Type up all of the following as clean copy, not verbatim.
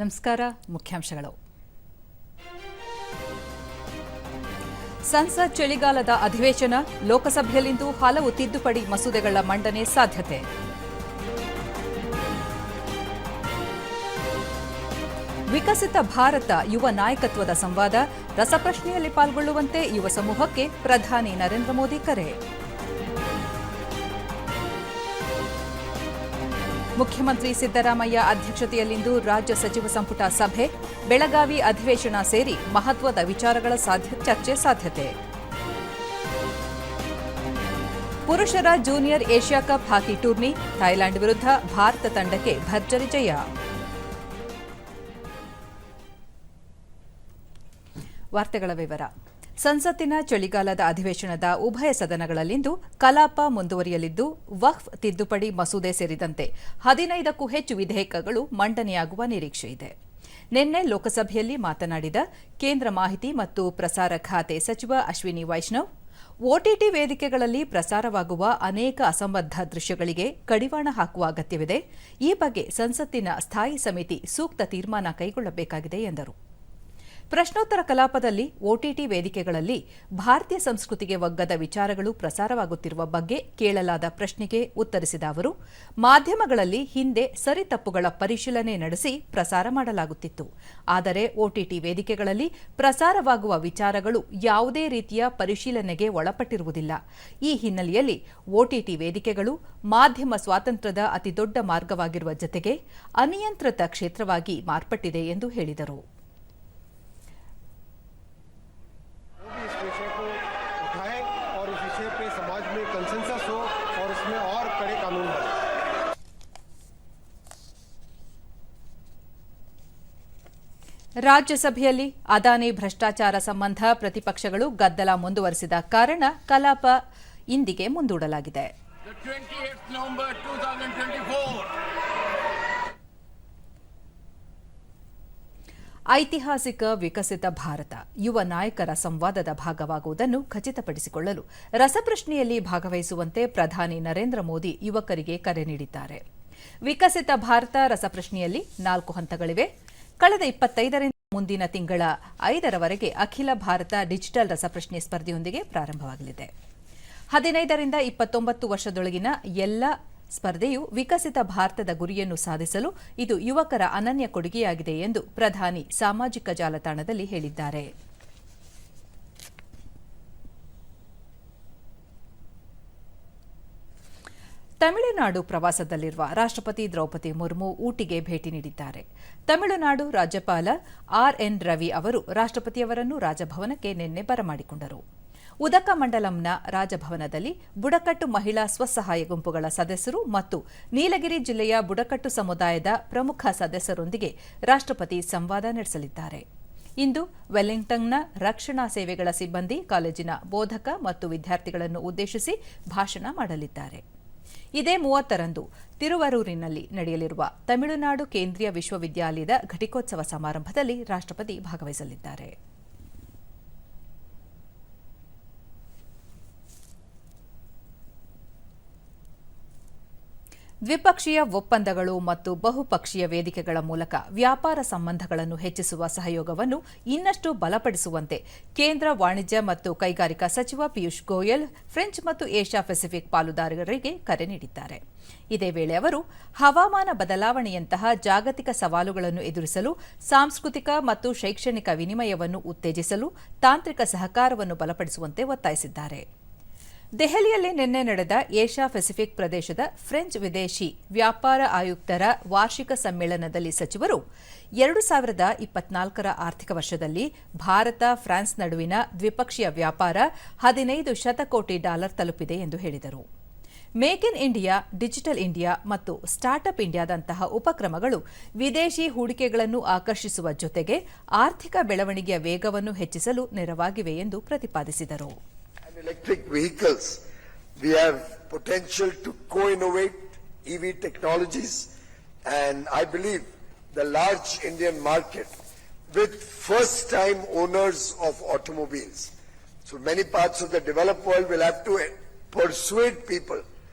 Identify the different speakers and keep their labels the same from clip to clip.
Speaker 1: ನಮಸ್ಕಾರ. ಮುಖ್ಯಾಂಶಗಳು. ಸಂಸತ್ ಚಳಿಗಾಲದ ಅಧಿವೇಶನ, ಲೋಕಸಭೆಯಲ್ಲಿಂದು ಹಲವು ತಿದ್ದುಪಡಿ ಮಸೂದೆಗಳ ಮಂಡನೆ ಸಾಧ್ಯತೆ. ವಿಕಸಿತ ಭಾರತ ಯುವ ನಾಯಕತ್ವದ ಸಂವಾದ, ರಸಪ್ರಶ್ನೆಯಲ್ಲಿ ಪಾಲ್ಗೊಳ್ಳುವಂತೆ ಯುವ ಸಮೂಹಕ್ಕೆ ಪ್ರಧಾನಿ ನರೇಂದ್ರ ಮೋದಿ ಕರೆ. ಮುಖ್ಯಮಂತ್ರಿ ಸಿದ್ದರಾಮಯ್ಯ ಅಧ್ಯಕ್ಷತೆಯಲ್ಲಿಂದು ರಾಜ್ಯ ಸಚಿವ ಸಂಪುಟ ಸಭೆ, ಬೆಳಗಾವಿ ಅಧಿವೇಶನ ಸೇರಿ ಮಹತ್ವದ ವಿಚಾರಗಳ ಚರ್ಚೆ ಸಾಧ್ಯತೆ. ಪುರುಷರ junior Asia cup hockey tourney, Thailand ವಿರುದ್ಧ ಭಾರತ ತಂಡಕ್ಕೆ ಭರ್ಜರಿ ಜಯ. ವಾರ್ತೆಗಳ ವಿವರ. ಸಂಸತ್ತಿನ ಚಳಿಗಾಲದ ಅಧಿವೇಶನದ ಉಭಯ ಸದನಗಳಲ್ಲಿಂದು ಕಲಾಪ ಮುಂದುವರಿಯಲಿದ್ದು, ವಕ್ಫ್ ತಿದ್ದುಪಡಿ ಮಸೂದೆ ಸೇರಿದಂತೆ 15ಕ್ಕೂ ಹೆಚ್ಚು ವಿಧೇಯಕಗಳು ಮಂಡನೆಯಾಗುವ ನಿರೀಕ್ಷೆಯಿದೆ. ನಿನ್ನೆ ಲೋಕಸಭೆಯಲ್ಲಿ ಮಾತನಾಡಿದ ಕೇಂದ್ರ ಮಾಹಿತಿ ಮತ್ತು ಪ್ರಸಾರ ಖಾತೆ ಸಚಿವ ಅಶ್ವಿನಿ ವೈಷ್ಣವ್, ಒಟಿಟಿ ವೇದಿಕೆಗಳಲ್ಲಿ ಪ್ರಸಾರವಾಗುವ ಅನೇಕ ಅಸಂಬದ್ಧ ದೃಶ್ಯಗಳಿಗೆ ಕಡಿವಾಣ ಹಾಕುವ ಅಗತ್ಯವಿದೆ. ಈ ಬಗ್ಗೆ ಸಂಸತ್ತಿನ ಸ್ಥಾಯಿ ಸಮಿತಿ ಸೂಕ್ತ ತೀರ್ಮಾನ ಕೈಗೊಳ್ಳಬೇಕಾಗಿದೆ ಎಂದರು. ಪ್ರಶ್ನೋತ್ತರ ಕಲಾಪದಲ್ಲಿ ಒಟಿಟಿ ವೇದಿಕೆಗಳಲ್ಲಿ ಭಾರತೀಯ ಸಂಸ್ಕೃತಿಗೆ ಒಗ್ಗದ ವಿಚಾರಗಳು ಪ್ರಸಾರವಾಗುತ್ತಿರುವ ಬಗ್ಗೆ ಕೇಳಲಾದ ಪ್ರಶ್ನೆಗೆ ಉತ್ತರಿಸಿದ ಅವರು, ಮಾಧ್ಯಮಗಳಲ್ಲಿ ಹಿಂದೆ ಸರಿತಪ್ಪುಗಳ ಪರಿಶೀಲನೆ ನಡೆಸಿ ಪ್ರಸಾರ ಮಾಡಲಾಗುತ್ತಿತ್ತು. ಆದರೆ ಒಟಿಟಿ ವೇದಿಕೆಗಳಲ್ಲಿ ಪ್ರಸಾರವಾಗುವ ವಿಚಾರಗಳು ಯಾವುದೇ ರೀತಿಯ ಪರಿಶೀಲನೆಗೆ ಒಳಪಟ್ಟಿರುವುದಿಲ್ಲ. ಈ ಹಿನ್ನೆಲೆಯಲ್ಲಿ ಒಟಿಟಿ ವೇದಿಕೆಗಳು ಮಾಧ್ಯಮ ಸ್ವಾತಂತ್ರ್ಯದ ಅತಿದೊಡ್ಡ ಮಾರ್ಗವಾಗಿರುವ ಜತೆಗೆ ಅನಿಯಂತ್ರಿತ ಕ್ಷೇತ್ರವಾಗಿ ಮಾರ್ಪಟ್ಟಿದೆ ಎಂದು ಹೇಳಿದರು. ರಾಜ್ಯಸಭೆಯಲ್ಲಿ ಅದಾನಿ ಭ್ರಷ್ಟಾಚಾರ ಸಂಬಂಧ ಪ್ರತಿಪಕ್ಷಗಳು ಗದ್ದಲ ಮುಂದುವರೆಸಿದ ಕಾರಣ ಕಲಾಪ ಇಂದಿಗೆ ಮುಂದೂಡಲಾಗಿದೆ. ಐತಿಹಾಸಿಕ ವಿಕಸಿತ ಭಾರತ ಯುವ ನಾಯಕರ ಸಂವಾದದ ಭಾಗವಾಗುವುದನ್ನು ಖಚಿತಪಡಿಸಿಕೊಳ್ಳಲು ರಸಪ್ರಶ್ನೆಯಲ್ಲಿ ಭಾಗವಹಿಸುವಂತೆ ಪ್ರಧಾನಿ ನರೇಂದ್ರ ಮೋದಿ ಯುವಕರಿಗೆ ಕರೆ ನೀಡಿದ್ದಾರೆ. ವಿಕಸಿತ ಭಾರತ ರಸಪ್ರಶ್ನೆಯಲ್ಲಿ 4 ಹಂತಗಳಿವೆ. ಕಳೆದ 25ರಿಂದ ಮುಂದಿನ ತಿಂಗಳ 5ರವರೆಗೆ ಅಖಿಲ ಭಾರತ ಡಿಜಿಟಲ್ ರಸಪ್ರಶ್ನೆ ಸ್ಪರ್ಧೆಯೊಂದಿಗೆ ಪ್ರಾರಂಭವಾಗಲಿದೆ. 15ರಿಂದ 29 ವರ್ಷದೊಳಗಿನ ಎಲ್ಲ ಸ್ಪರ್ಧೆಯು ವಿಕಸಿತ ಭಾರತದ ಗುರಿಯನ್ನು ಸಾಧಿಸಲು ಇದು ಯುವಕರ ಅನನ್ಯ ಕೊಡುಗೆಯಾಗಿದೆ ಎಂದು ಪ್ರಧಾನಿ ಸಾಮಾಜಿಕ ಜಾಲತಾಣದಲ್ಲಿ ಹೇಳಿದ್ದಾರೆ. ತಮಿಳುನಾಡು ಪ್ರವಾಸದಲ್ಲಿರುವ ರಾಷ್ಟ್ರಪತಿ ದ್ರೌಪದಿ ಮುರ್ಮು ಊಟಿಗೆ ಭೇಟಿ ನೀಡಿದ್ದಾರೆ. ತಮಿಳುನಾಡು ರಾಜ್ಯಪಾಲ ಆರ್ಎನ್ ರವಿ ಅವರು ರಾಷ್ಟ್ರಪತಿಯವರನ್ನು ರಾಜಭವನಕ್ಕೆ ನಿನ್ನೆ ಬರಮಾಡಿಕೊಂಡರು. ಉದಕಮಂಡಲಂನ ರಾಜಭವನದಲ್ಲಿ ಬುಡಕಟ್ಟು ಮಹಿಳಾ ಸ್ವಸಹಾಯ ಗುಂಪುಗಳ ಸದಸ್ಯರು ಮತ್ತು ನೀಲಗಿರಿ ಜಿಲ್ಲೆಯ ಬುಡಕಟ್ಟು ಸಮುದಾಯದ ಪ್ರಮುಖ ಸದಸ್ಯರೊಂದಿಗೆ ರಾಷ್ಟ್ರಪತಿ ಸಂವಾದ ನಡೆಸಲಿದ್ದಾರೆ. ಇಂದು ವೆಲ್ಲಿಂಗ್ಟನ್ನ ರಕ್ಷಣಾ ಸೇವೆಗಳ ಸಿಬ್ಬಂದಿ ಕಾಲೇಜಿನ ಬೋಧಕ ಮತ್ತು ವಿದ್ಯಾರ್ಥಿಗಳನ್ನು ಉದ್ದೇಶಿಸಿ ಭಾಷಣ ಮಾಡಲಿದ್ದಾರೆ. ಇದೇ 30ರಂದು ತಿರುವರೂರಿನಲ್ಲಿ ನಡೆಯಲಿರುವ ತಮಿಳುನಾಡು ಕೇಂದ್ರೀಯ ವಿಶ್ವವಿದ್ಯಾಲಯದ ಘಟಿಕೋತ್ಸವ ಸಮಾರಂಭದಲ್ಲಿ ರಾಷ್ಟ್ರಪತಿ ಭಾಗವಹಿಸಲಿದ್ದಾರೆ. ದ್ವಿಪಕ್ಷೀಯ ಒಪ್ಪಂದಗಳು ಮತ್ತು ಬಹುಪಕ್ಷೀಯ ವೇದಿಕೆಗಳ ಮೂಲಕ ವ್ಯಾಪಾರ ಸಂಬಂಧಗಳನ್ನು ಹೆಚ್ಚಿಸುವ ಸಹಯೋಗವನ್ನು ಇನ್ನಷ್ಟು ಬಲಪಡಿಸುವಂತೆ ಕೇಂದ್ರ ವಾಣಿಜ್ಯ ಮತ್ತು ಕೈಗಾರಿಕಾ ಸಚಿವ ಪಿಯೂಷ್ ಗೋಯಲ್ ಫ್ರೆಂಚ್ ಮತ್ತು ಏಷ್ಯಾ ಪೆಸಿಫಿಕ್ ಪಾಲುದಾರರಿಗೆ ಕರೆ ನೀಡಿದ್ದಾರೆ. ಇದೇ ವೇಳೆ ಅವರು ಹವಾಮಾನ ಬದಲಾವಣೆಯಂತಹ ಜಾಗತಿಕ ಸವಾಲುಗಳನ್ನು ಎದುರಿಸಲು ಸಾಂಸ್ಕೃತಿಕ ಮತ್ತು ಶೈಕ್ಷಣಿಕ ವಿನಿಮಯವನ್ನು ಉತ್ತೇಜಿಸಲು ತಾಂತ್ರಿಕ ಸಹಕಾರವನ್ನು ಬಲಪಡಿಸುವಂತೆ ಒತ್ತಾಯಿಸಿದ್ದಾರೆ. ದೆಹಲಿಯಲ್ಲಿ ನಿನ್ನೆ ನಡೆದ ಏಷ್ಯಾ ಪೆಸಿಫಿಕ್ ಪ್ರದೇಶದ ಫ್ರೆಂಚ್ ವಿದೇಶಿ ವ್ಯಾಪಾರ ಆಯುಕ್ತರ ವಾರ್ಷಿಕ ಸಮ್ಮೇಳನದಲ್ಲಿ ಸಚಿವರು 2024ರ ಆರ್ಥಿಕ ವರ್ಷದಲ್ಲಿ ಭಾರತ ಫ್ರಾನ್ಸ್ ನಡುವಿನ ದ್ವಿಪಕ್ಷೀಯ ವ್ಯಾಪಾರ $15 ಶತಕೋಟಿ ತಲುಪಿದೆ ಎಂದು ಹೇಳಿದರು. Make in India, digital India ಮತ್ತು ಸ್ಟಾರ್ಟ್ಅಪ್ ಇಂಡಿಯಾದಂತಹ ಉಪಕ್ರಮಗಳು ವಿದೇಶಿ ಹೂಡಿಕೆಗಳನ್ನು ಆಕರ್ಷಿಸುವ ಜೊತೆಗೆ ಆರ್ಥಿಕ ಬೆಳವಣಿಗೆಯ ವೇಗವನ್ನು ಹೆಚ್ಚಿಸಲು ನೆರವಾಗಿವೆ ಎಂದು ಪ್ರತಿಪಾದಿಸಿದರು.
Speaker 2: Electric vehicles, we have potential to co-innovate EV technologies, and I believe the large Indian market with first-time owners of automobiles. So many parts of the developed world will have to persuade people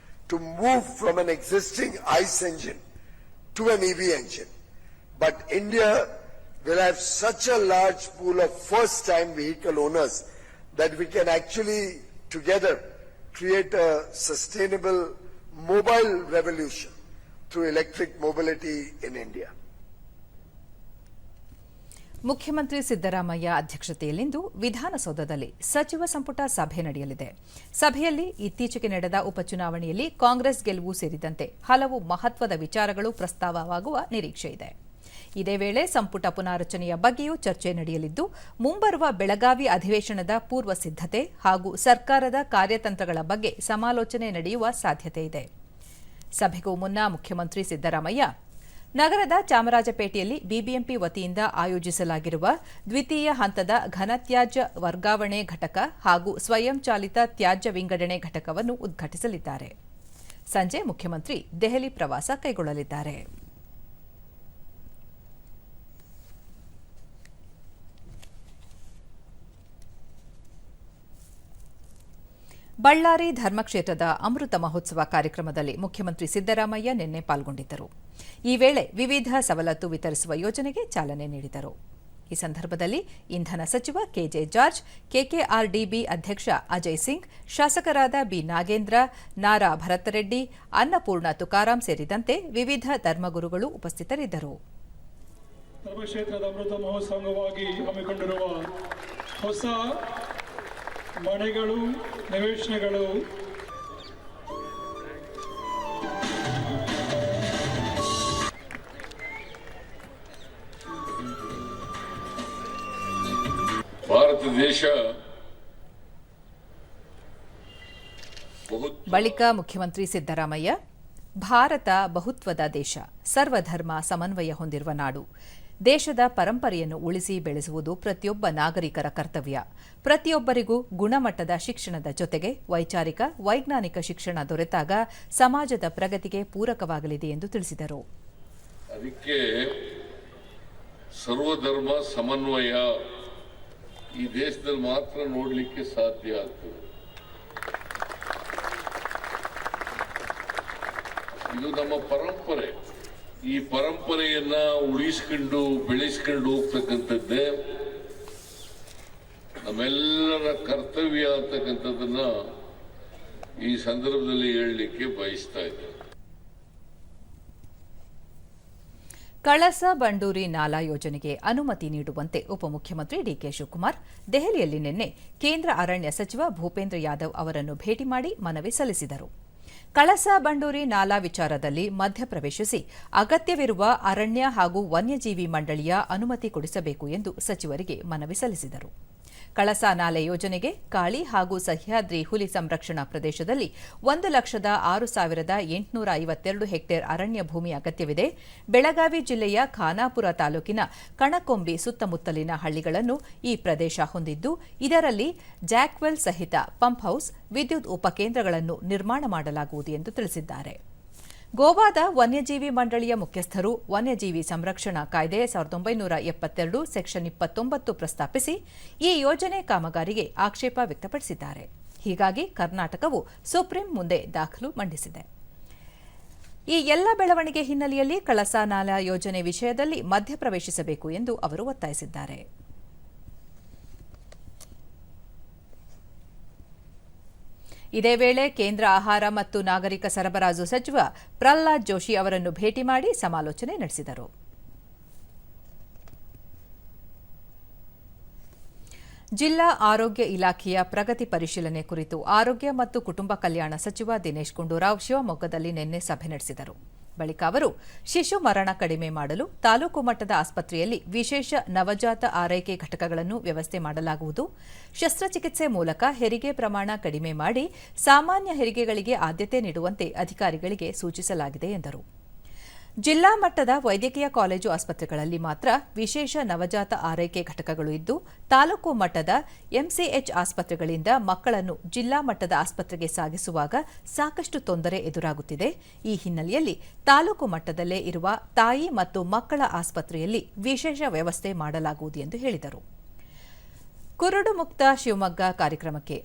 Speaker 2: to move from an existing ICE engine to an EV engine. But India will have such a large pool of first-time vehicle owners that we can actually together create a sustainable mobile revolution through electric mobility in India.
Speaker 1: ಮುಖ್ಯಮಂತ್ರಿ ಸಿದ್ದರಾಮಯ್ಯ ಅಧ್ಯಕ್ಷತೆಯಲ್ಲಿಂದು ವಿಧಾನಸೌಧದಲ್ಲಿ ಸಚಿವ ಸಂಪುಟ ಸಭೆ ನಡೆಯಲಿದೆ. ಸಭೆಯಲ್ಲಿ ಇತ್ತೀಚೆಗೆ ನಡೆದ ಉಪಚುನಾವಣೆಯಲ್ಲಿ ಕಾಂಗ್ರೆಸ್ ಗೆಲುವು ಸೇರಿದಂತೆ ಹಲವು ಮಹತ್ವದ ವಿಚಾರಗಳು ಪ್ರಸ್ತಾವವಾಗುವ ನಿರೀಕ್ಷೆಯಿದೆ. ಇದೇ ವೇಳೆ ಸಂಪುಟ ಪುನಾರಚನೆಯ ಬಗ್ಗೆಯೂ ಚರ್ಚೆ ನಡೆಯಲಿದ್ದು, ಮುಂಬರುವ ಬೆಳಗಾವಿ ಅಧಿವೇಶನದ ಪೂರ್ವ ಸಿದ್ಧತೆ ಹಾಗೂ ಸರ್ಕಾರದ ಕಾರ್ಯತಂತ್ರಗಳ ಬಗ್ಗೆ ಸಮಾಲೋಚನೆ ನಡೆಯುವ ಸಾಧ್ಯತೆಯಿದೆ. ಸಭೆಗೂ ಮುನ್ನ ಮುಖ್ಯಮಂತ್ರಿ ಸಿದ್ದರಾಮಯ್ಯ ನಗರದ ಚಾಮರಾಜಪೇಟೆಯಲ್ಲಿ ಬಿಬಿಎಂಪಿ ವತಿಯಿಂದ ಆಯೋಜಿಸಲಾಗಿರುವ ದ್ವಿತೀಯ ಹಂತದ ಘನತ್ಯಾಜ್ಯ ವರ್ಗಾವಣೆ ಘಟಕ ಹಾಗೂ ಸ್ವಯಂಚಾಲಿತ ತ್ಯಾಜ್ಯ ವಿಂಗಡಣೆ ಘಟಕವನ್ನು ಉದ್ಘಾಟಿಸಲಿದ್ದಾರೆ. ಸಂಜೆ ಮುಖ್ಯಮಂತ್ರಿ ದೆಹಲಿ ಪ್ರವಾಸ ಕೈಗೊಳ್ಳಲಿದ್ದಾರೆ. ಬಳ್ಳಾರಿ ಧರ್ಮಕ್ಷೇತ್ರದ ಅಮೃತ ಮಹೋತ್ಸವ ಕಾರ್ಯಕ್ರಮದಲ್ಲಿ ಮುಖ್ಯಮಂತ್ರಿ ಸಿದ್ದರಾಮಯ್ಯ ನಿನ್ನೆ ಪಾಲ್ಗೊಂಡಿದ್ದರು. ಈ ವೇಳೆ ವಿವಿಧ ಸವಲತ್ತು ವಿತರಿಸುವ ಯೋಜನೆಗೆ ಚಾಲನೆ ನೀಡಿದರು. ಈ ಸಂದರ್ಭದಲ್ಲಿ ಇಂಧನ ಸಚಿವ ಕೆಜೆ ಜಾರ್ಜ್, ಕೆಕೆಆರ್ಡಿಬಿ ಅಧ್ಯಕ್ಷ ಅಜಯ್ ಸಿಂಗ್, ಶಾಸಕರಾದ ಬಿ ನಾಗೇಂದ್ರ, ನಾರಾ ಭರತರೆಡ್ಡಿ, ಅನ್ನಪೂರ್ಣ ತುಕಾರಾಂ ಸೇರಿದಂತೆ ವಿವಿಧ ಧರ್ಮಗುರುಗಳು ಉಪಸ್ಥಿತರಿದ್ದರು.
Speaker 3: ಧರ್ಮಕ್ಷೇತ್ರದ ಅಮೃತ ಮಹೋತ್ಸವವಾಗಿ ಹಮ್ಮಿಕೊಂಡಿರುವ ಹೊಸ ಮನೆಗಳು, ನಿವೇಶನಗಳು
Speaker 4: ಭಾರತ ದೇಶ
Speaker 1: ಬಳಿಕ ಮುಖ್ಯಮಂತ್ರಿ ಸಿದ್ದರಾಮಯ್ಯ, ಭಾರತ ಬಹುತ್ವದ ದೇಶ, ಸರ್ವಧರ್ಮ ಸಮನ್ವಯ ಹೊಂದಿರುವ ನಾಡು. ದೇಶದ ಪರಂಪರೆಯನ್ನು ಉಳಿಸಿ ಬೆಳೆಸುವುದು ಪ್ರತಿಯೊಬ್ಬ ನಾಗರಿಕರ ಕರ್ತವ್ಯ. ಪ್ರತಿಯೊಬ್ಬರಿಗೂ ಗುಣಮಟ್ಟದ ಶಿಕ್ಷಣದ ಜೊತೆಗೆ ವೈಚಾರಿಕ, ವೈಜ್ಞಾನಿಕ ಶಿಕ್ಷಣ ದೊರೆತಾಗ ಸಮಾಜದ ಪ್ರಗತಿಗೆ ಪೂರಕವಾಗಲಿದೆ ಎಂದು ತಿಳಿಸಿದರು.
Speaker 4: ಅದಕ್ಕೆ ಸರ್ವಧರ್ಮ ಸಮನ್ವಯ ಈ ದೇಶದಲ್ಲಿ ಮಾತ್ರ ನೋಡಲಿಕ್ಕೆ ಸಾಧ್ಯ ಆಗ್ತದೆ. ಇದು ನಮ್ಮ ಪರಂಪರೆ. ಈ ಪರಂಪರೆಯನ್ನ ಉಳಿಸಿಕೊಂಡು ಬೆಳೆಸಿಕೊಂಡು ಹೋಗ್ತಕ್ಕಂಥದ್ದೇ ನಮ್ಮೆಲ್ಲರ ಕರ್ತವ್ಯ ಅಂತಕ್ಕಂಥದ್ದನ್ನ ಈ ಸಂದರ್ಭದಲ್ಲಿ ಹೇಳಲಿಕ್ಕೆ ಬಯಸ್ತಾ ಇದ್ದೇನೆ.
Speaker 1: ಕಳಸಾ ಬಂಡೂರಿ ನಾಲಾ ಯೋಜನೆಗೆ ಅನುಮತಿ ನೀಡುವಂತೆ ಉಪಮುಖ್ಯಮಂತ್ರಿ ಡಿಕೆ ಶಿವಕುಮಾರ್ ದೆಹಲಿಯಲ್ಲಿ ನಿನ್ನೆ ಕೇಂದ್ರ ಅರಣ್ಯ ಸಚಿವ ಭೂಪೇಂದ್ರ ಯಾದವ್ ಅವರನ್ನು ಭೇಟಿ ಮಾಡಿ ಮನವಿ ಸಲ್ಲಿಸಿದರು. ಕಳಸಾ ಬಂಡೂರಿ ನಾಲಾ ವಿಚಾರದಲ್ಲಿ ಮಧ್ಯಪ್ರವೇಶಿಸಿ ಅಗತ್ಯವಿರುವ ಅರಣ್ಯ ಹಾಗೂ ವನ್ಯಜೀವಿ ಮಂಡಳಿಯ ಅನುಮತಿ ಕೊಡಿಸಬೇಕು ಎಂದು ಸಚಿವರಿಗೆ ಮನವಿ ಸಲ್ಲಿಸಿದರು. ಕಳಸಾ ನಾಲೆ ಯೋಜನೆಗೆ ಕಾಳಿ ಹಾಗೂ ಸಹ್ಯಾದ್ರಿ ಹುಲಿ ಸಂರಕ್ಷಣಾ ಪ್ರದೇಶದಲ್ಲಿ 1,06,852 ಹೆಕ್ಟೇರ್ ಅರಣ್ಯ ಭೂಮಿ ಅಗತ್ಯವಿದೆ. ಬೆಳಗಾವಿ ಜಿಲ್ಲೆಯ ಖಾನಾಪುರ ತಾಲೂಕಿನ ಕಣಕೊಂಬಿ ಸುತ್ತಮುತ್ತಲಿನ ಹಳ್ಳಿಗಳನ್ನು ಈ ಪ್ರದೇಶ ಹೊಂದಿದ್ದು, ಇದರಲ್ಲಿ ಜಾಕ್ವೆಲ್ ಸಹಿತ ಪಂಪ್ ಹೌಸ್, ವಿದ್ಯುತ್ ಉಪಕೇಂದ್ರಗಳನ್ನು ನಿರ್ಮಾಣ ಮಾಡಲಾಗುವುದು ಎಂದು ತಿಳಿಸಿದ್ದಾರೆ. ಗೋವಾದ ವನ್ಯಜೀವಿ ಮಂಡಳಿಯ ಮುಖ್ಯಸ್ಥರು ವನ್ಯಜೀವಿ ಸಂರಕ್ಷಣಾ ಕಾಯ್ದೆ 1972 ಸೆಕ್ಷನ್ 29 ಪ್ರಸ್ತಾಪಿಸಿ ಈ ಯೋಜನೆ ಕಾಮಗಾರಿಗೆ ಆಕ್ಷೇಪ ವ್ಯಕ್ತಪಡಿಸಿದ್ದಾರೆ. ಹೀಗಾಗಿ ಕರ್ನಾಟಕವು ಸುಪ್ರೀಂ ಮುಂದೆ ದಾಖಲು ಮಂಡಿಸಿದೆ. ಈ ಎಲ್ಲ ಬೆಳವಣಿಗೆ ಹಿನ್ನೆಲೆಯಲ್ಲಿ ಕಳಸಾ ನಾಲಾ ಯೋಜನೆ ವಿಷಯದಲ್ಲಿ ಮಧ್ಯಪ್ರವೇಶಿಸಬೇಕು ಎಂದು ಅವರು ಒತ್ತಾಯಿಸಿದ್ದಾರೆ. ಇದೇ ವೇಳೆ ಕೇಂದ್ರ ಆಹಾರ ಮತ್ತು ನಾಗರಿಕ ಸರಬರಾಜು ಸಚಿವ ಪ್ರಹ್ಲಾದ್ ಜೋಶಿ ಅವರನ್ನು ಭೇಟಿ ಮಾಡಿ ಸಮಾಲೋಚನೆ ನಡೆಸಿದರು. ಜಿಲ್ಲಾ ಆರೋಗ್ಯ ಇಲಾಖೆಯ ಪ್ರಗತಿ ಪರಿಶೀಲನೆ ಕುರಿತು ಆರೋಗ್ಯ ಮತ್ತು ಕುಟುಂಬ ಕಲ್ಯಾಣ ಸಚಿವ ದಿನೇಶ್ ಗುಂಡೂರಾವ್ ಶಿವಮೊಗ್ಗದಲ್ಲಿ ನಿನ್ನೆ ಸಭೆ ನಡೆಸಿದರು. ಬಳಿಕ ಅವರು ಶಿಶು ಮರಣ ಕಡಿಮೆ ಮಾಡಲು ತಾಲೂಕು ಮಟ್ಟದ ಆಸ್ಪತ್ರೆಯಲ್ಲಿ ವಿಶೇಷ ನವಜಾತ ಆರೈಕೆ ಘಟಕಗಳನ್ನು ವ್ಯವಸ್ಥೆ ಮಾಡಲಾಗುವುದು, ಶಸ್ತ್ರಚಿಕಿತ್ಸೆ ಮೂಲಕ ಹೆರಿಗೆ ಪ್ರಮಾಣ ಕಡಿಮೆ ಮಾಡಿ ಸಾಮಾನ್ಯ ಹೆರಿಗೆಗಳಿಗೆ ಆದ್ಯತೆ ನೀಡುವಂತೆ ಅಧಿಕಾರಿಗಳಿಗೆ ಸೂಚಿಸಲಾಗಿದೆ ಎಂದರು. ಜಿಲ್ಲಾ ಮಟ್ಟದ ವೈದ್ಯಕೀಯ ಕಾಲೇಜು ಆಸ್ಪತ್ರೆಗಳಲ್ಲಿ ಮಾತ್ರ ವಿಶೇಷ ನವಜಾತ ಆರೈಕೆ ಘಟಕಗಳು ಇದ್ದು, ತಾಲೂಕು ಮಟ್ಟದ ಎಂಸಿಎಚ್ ಆಸ್ಪತ್ರೆಗಳಿಂದ ಮಕ್ಕಳನ್ನು ಜಿಲ್ಲಾ ಮಟ್ಟದ ಆಸ್ಪತ್ರೆಗೆ ಸಾಗಿಸುವಾಗ ಸಾಕಷ್ಟು ತೊಂದರೆ ಎದುರಾಗುತ್ತಿದೆ. ಈ ಹಿನ್ನೆಲೆಯಲ್ಲಿ ತಾಲೂಕು ಮಟ್ಟದಲ್ಲೇ ಇರುವ ತಾಯಿ ಮತ್ತು ಮಕ್ಕಳ ಆಸ್ಪತ್ರೆಯಲ್ಲಿ ವಿಶೇಷ ವ್ಯವಸ್ಥೆ ಮಾಡಲಾಗುವುದು ಎಂದು ಹೇಳಿದರು. ಕುರುಡು ಮುಕ್ತ ಶಿವಮೊಗ್ಗ ಕಾರ್ಯಕ್ರಮಕ್ಕೆ